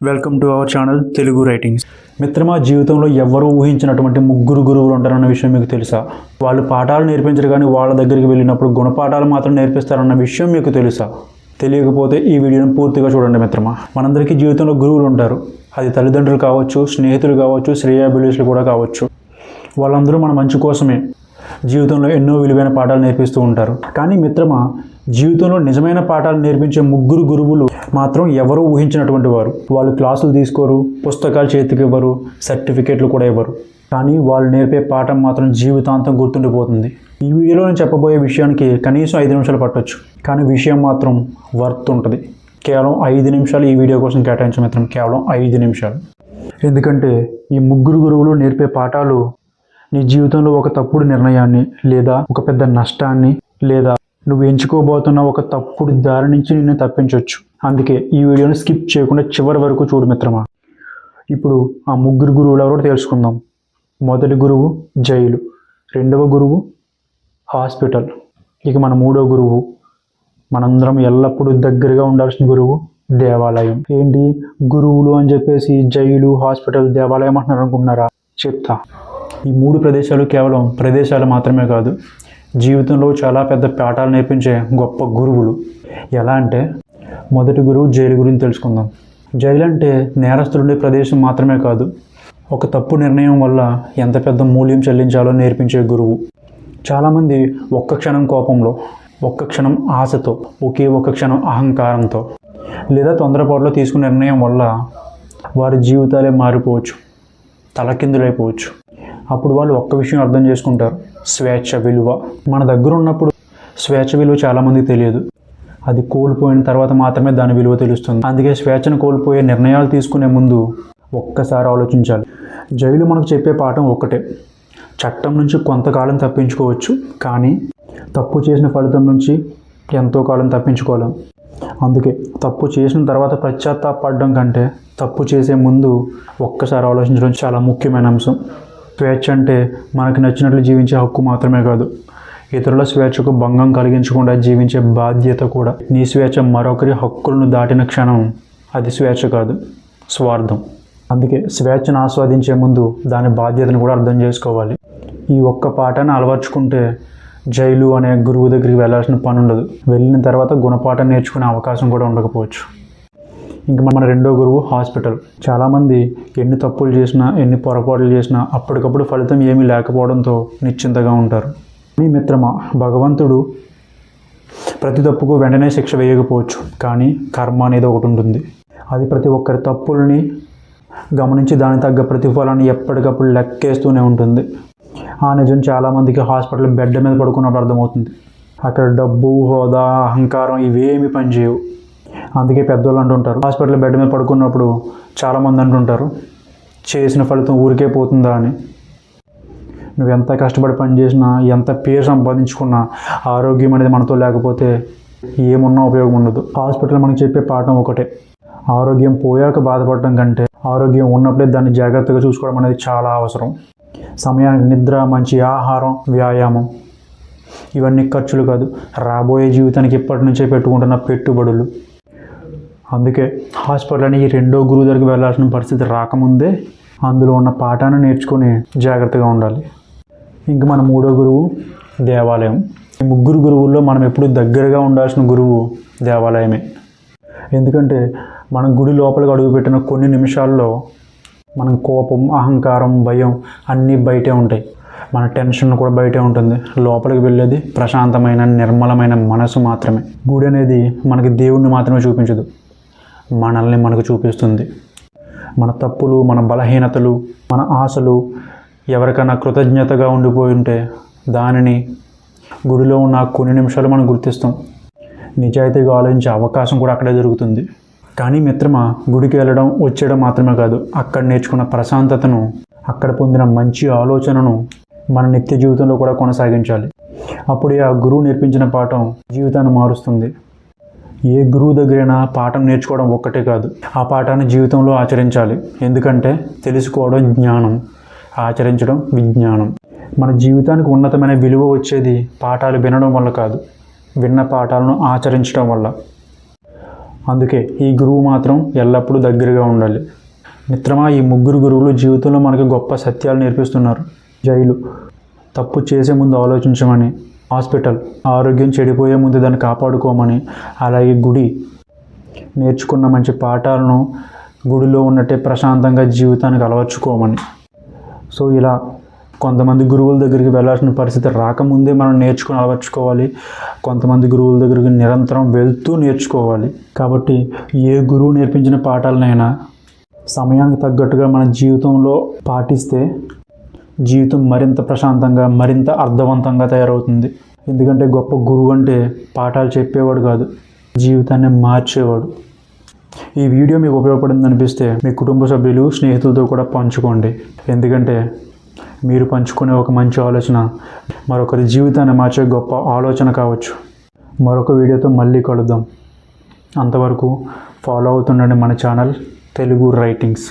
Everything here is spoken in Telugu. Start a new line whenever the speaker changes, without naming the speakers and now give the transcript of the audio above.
Welcome to our channel Telugu writings. మిత్రమా, జీవితంలో ఎవరూ ఊహించినటువంటి ముగ్గురు గురువులు ఉంటారన్న విషయం మీకు తెలుసా? వాళ్ళు పాఠాలు నేర్పించరు, కానీ వాళ్ళ దగ్గరికి వెళ్ళినప్పుడు గుణపాఠాలు మాత్రం నేర్పిస్తారన్న విషయం మీకు తెలుసా? తెలియకపోతే ఈ వీడియోని పూర్తిగా చూడండి మిత్రమా. మనందరికీ జీవితంలో గురువులు ఉంటారు. అది తల్లిదండ్రులు కావచ్చు, స్నేహితులు కావచ్చు, శ్రేయోభిలాషులు కూడా కావచ్చు. వాళ్ళందరూ మన మంచి కోసమే జీవితంలో ఎన్నో విలువైన పాఠాలు నేర్పిస్తూ ఉంటారు. కానీ మిత్రమా, జీవితంలో నిజమైన పాఠాలు నేర్పించే ముగ్గురు గురువులు మాత్రం ఎవరూ ఊహించినటువంటి వారు. వాళ్ళు క్లాసులు తీసుకోరు, పుస్తకాలు చేతికి ఇవ్వరు, సర్టిఫికేట్లు కూడా ఇవ్వరు. కానీ వాళ్ళు నేర్పే పాఠం మాత్రం జీవితాంతం గుర్తుండిపోతుంది. ఈ వీడియోలో నేను చెప్పబోయే విషయానికి కనీసం 5 నిమిషాలు పట్టొచ్చు, కానీ విషయం మాత్రం వర్త్ ఉంటుంది. కేవలం 5 నిమిషాలు ఈ వీడియో కోసం కేటాయించు మిత్రం, కేవలం 5 నిమిషాలు. ఎందుకంటే ఈ ముగ్గురు గురువులు నేర్పే పాఠాలు నీ జీవితంలో ఒక తప్పుడు నిర్ణయాన్ని, లేదా ఒక పెద్ద నష్టాన్ని, లేదా నువ్వు ఎంచుకోబోతున్న ఒక తప్పుడు దారి నుంచి నిన్ను తప్పించవచ్చు. అందుకే ఈ వీడియోని స్కిప్ చేయకుండా చివరి వరకు చూడు మిత్రమా. ఇప్పుడు ఆ ముగ్గురు గురువులు ఎవరో తెలుసుకుందాం. మొదటి గురువు జైలు, రెండవ గురువు హాస్పిటల్, ఇక మన మూడో గురువు, మనందరం ఎల్లప్పుడూ దగ్గరగా ఉండాల్సిన గురువు దేవాలయం. ఏంటి గురువులు అని చెప్పేసి జైలు, హాస్పిటల్, దేవాలయం అంటున్నారు అనుకుంటున్నారా? చెప్తా. ఈ 3 ప్రదేశాలు కేవలం ప్రదేశాలు మాత్రమే కాదు, జీవితంలో చాలా పెద్ద పాఠాలు నేర్పించే గొప్ప గురువులు. ఎలా అంటే, మొదటి గురువు జైలు గురించి తెలుసుకుందాం. జైలు అంటే నేరస్తులుండే ప్రదేశం మాత్రమే కాదు, ఒక తప్పు నిర్ణయం వల్ల ఎంత పెద్ద మూల్యం చెల్లించాలో నేర్పించే గురువు. చాలామంది ఒక్క క్షణం కోపంలో, ఒక్క క్షణం ఆశతో, ఒకే ఒక్క క్షణం అహంకారంతో, లేదా తొందరపాటులో తీసుకున్న నిర్ణయం వల్ల వారి జీవితాలే మారిపోవచ్చు, తలకిందులైపోవచ్చు. అప్పుడు వాళ్ళు ఒక్క విషయం అర్థం చేసుకుంటారు: స్వేచ్ఛ విలువ. మన దగ్గర ఉన్నప్పుడు స్వేచ్ఛ విలువ చాలామందికి తెలియదు. అది కోల్పోయిన తర్వాత మాత్రమే దాని విలువ తెలుస్తుంది. అందుకే స్వేచ్ఛను కోల్పోయే నిర్ణయాలు తీసుకునే ముందు ఒక్కసారి ఆలోచించాలి. జైలు మనకు చెప్పే పాఠం ఒక్కటే: చట్టం నుంచి కొంతకాలం తప్పించుకోవచ్చు, కానీ తప్పు చేసిన ఫలితం నుంచి ఎంతో కాలం తప్పించుకోలేం. అందుకే తప్పు చేసిన తర్వాత పశ్చాత్తాపడడం కంటే తప్పు చేసే ముందు ఒక్కసారి ఆలోచించడం చాలా ముఖ్యమైన అంశం. స్వేచ్ఛ అంటే మనకు నచ్చినట్లు జీవించే హక్కు మాత్రమే కాదు, ఇతరుల స్వేచ్ఛకు భంగం కలిగించకుండా జీవించే బాధ్యత కూడా. నీ స్వేచ్ఛ మరొకరి హక్కులను దాటిన క్షణం అది స్వేచ్ఛ కాదు, స్వార్థం. అందుకే స్వేచ్ఛను ఆస్వాదించే ముందు దాని బాధ్యతను కూడా అర్థం చేసుకోవాలి. ఈ ఒక్క పాఠాన్ని అలవర్చుకుంటే జైలు అనే గురువు దగ్గరికి వెళ్ళాల్సిన పని ఉండదు. వెళ్ళిన తర్వాత గుణపాఠం నేర్చుకునే అవకాశం కూడా ఉండకపోవచ్చు. ఇంక మన రెండో గురువు హాస్పిటల్. చాలామంది ఎన్ని తప్పులు చేసినా, ఎన్ని పొరపాట్లు చేసినా అప్పటికప్పుడు ఫలితం ఏమీ లేకపోవడంతో నిశ్చింతగా ఉంటారు. కానీ మిత్రమా, భగవంతుడు ప్రతి తప్పుకు వెంటనే శిక్ష వేయకపోవచ్చు, కానీ కర్మ అనేది ఒకటి ఉంటుంది. అది ప్రతి ఒక్కరి తప్పుల్ని గమనించి దాని తగ్గ ప్రతిఫలాన్ని ఎప్పటికప్పుడు లెక్కేస్తూనే ఉంటుంది. ఆ నిజం చాలామందికి హాస్పిటల్ బెడ్ మీద పడుకున్నప్పుడు అర్థమవుతుంది. అక్కడ డబ్బు, హోదా, అహంకారం ఇవేమి పనిచేయవు. అందుకే పెద్దోళ్ళు అంటుంటారు, హాస్పిటల్ బెడ్ మీద పడుకున్నప్పుడు చాలామంది అంటుంటారు, చేసిన ఫలితం ఊరికే పోతుందా అని. నువ్వు ఎంత కష్టపడి పని చేసినా, ఎంత పేరు సంపాదించుకున్నా, ఆరోగ్యం అనేది మనతో లేకపోతే ఏమున్నా ఉపయోగం ఉండదు. హాస్పిటల్ మనకు చెప్పే పాఠం ఒకటే: ఆరోగ్యం పోయాక బాధపడటం కంటే ఆరోగ్యం ఉన్నప్పుడే దాన్ని జాగ్రత్తగా చూసుకోవడం అనేది చాలా అవసరం. సమయానికి నిద్ర, మంచి ఆహారం, వ్యాయామం ఇవన్నీ ఖర్చులు కాదు, రాబోయే జీవితానికి ఇప్పటి నుంచే పెట్టుకుంటున్న పెట్టుబడులు. అందుకే హాస్పిటల్ అని ఈ రెండో గురువు దగ్గరికి వెళ్ళాల్సిన పరిస్థితి రాకముందే అందులో ఉన్న పాఠాన్ని నేర్చుకుని జాగ్రత్తగా ఉండాలి. ఇంక మన మూడో గురువు దేవాలయం. ఈ ముగ్గురు గురువుల్లో మనం ఎప్పుడు దగ్గరగా ఉండాల్సిన గురువు దేవాలయమే. ఎందుకంటే మనం గుడి లోపలికి అడుగుపెట్టిన కొన్ని నిమిషాల్లో మనం కోపం, అహంకారం, భయం అన్నీ బయటే ఉంటాయి. మన టెన్షన్ కూడా బయటే ఉంటుంది. లోపలికి వెళ్ళేది ప్రశాంతమైన, నిర్మలమైన మనసు మాత్రమే. గుడి అనేది మనకి దేవుణ్ణి మాత్రమే చూపించదు, మనల్ని మనకు చూపిస్తుంది. మన తప్పులు, మన బలహీనతలు, మన ఆశలు ఎవరికైనా కృతజ్ఞతగా ఉండిపోయి ఉంటే దానిని గుడిలో ఉన్న కొన్ని నిమిషాలు మనం గుర్తిస్తాం. నిజాయితీగా ఆలోచించే అవకాశం కూడా అక్కడే దొరుకుతుంది. కానీ మిత్రమా, గుడికి వెళ్ళడం, వచ్చేయడం మాత్రమే కాదు, అక్కడ నేర్చుకున్న ప్రశాంతతను, అక్కడ పొందిన మంచి ఆలోచనను మన నిత్య జీవితంలో కూడా కొనసాగించాలి. అప్పుడే ఆ గురువు నేర్పించిన పాఠం జీవితాన్ని మారుస్తుంది. ఏ గురువు దగ్గరైనా పాఠం నేర్చుకోవడం ఒక్కటే కాదు, ఆ పాఠాన్ని జీవితంలో ఆచరించాలి. ఎందుకంటే తెలుసుకోవడం జ్ఞానం, ఆచరించడం విజ్ఞానం. మన జీవితానికి ఉన్నతమైన విలువ వచ్చేది పాఠాలు వినడం వల్ల కాదు, విన్న పాఠాలను ఆచరించడం వల్ల. అందుకే ఈ గురువు మాత్రం ఎల్లప్పుడూ దగ్గరగా ఉండాలి. మిత్రమా, ఈ ముగ్గురు గురువులు జీవితంలో మనకి గొప్ప సత్యాలు నేర్పిస్తున్నారు. జైలు తప్పు చేసే ముందు ఆలోచించమని, హాస్పిటల్ ఆరోగ్యం చెడిపోయే ముందు దాన్ని కాపాడుకోమని, అలాగే గుడి నేర్చుకున్న మంచి పాఠాలను గుడిలో ఉన్నట్టే ప్రశాంతంగా జీవితానికి అలవర్చుకోమని. సో ఇలా కొంతమంది గురువుల దగ్గరికి వెళ్ళాల్సిన పరిస్థితి రాకముందే మనం నేర్చుకుని అలవర్చుకోవాలి. కొంతమంది గురువుల దగ్గరికి నిరంతరం వెళ్తూ నేర్చుకోవాలి. కాబట్టి ఏ గురువు నేర్పించిన పాఠాలనైనా సమయానికి తగ్గట్టుగా మన జీవితంలో పాటిస్తే జీవితం మరింత ప్రశాంతంగా, మరింత అర్థవంతంగా తయారవుతుంది. ఎందుకంటే గొప్ప గురువు అంటే పాఠాలు చెప్పేవాడు కాదు, జీవితాన్ని మార్చేవాడు. ఈ వీడియో మీకు ఉపయోగపడింది అనిపిస్తే మీ కుటుంబ సభ్యులు, స్నేహితులతో కూడా పంచుకోండి. ఎందుకంటే మీరు పంచుకునే ఒక మంచి ఆలోచన మరొకరి జీవితాన్ని మార్చే గొప్ప ఆలోచన కావచ్చు. మరొక వీడియోతో మళ్ళీ కలుద్దాం. అంతవరకు ఫాలో అవుతుండండి మన ఛానల్ తెలుగు రైటింగ్స్.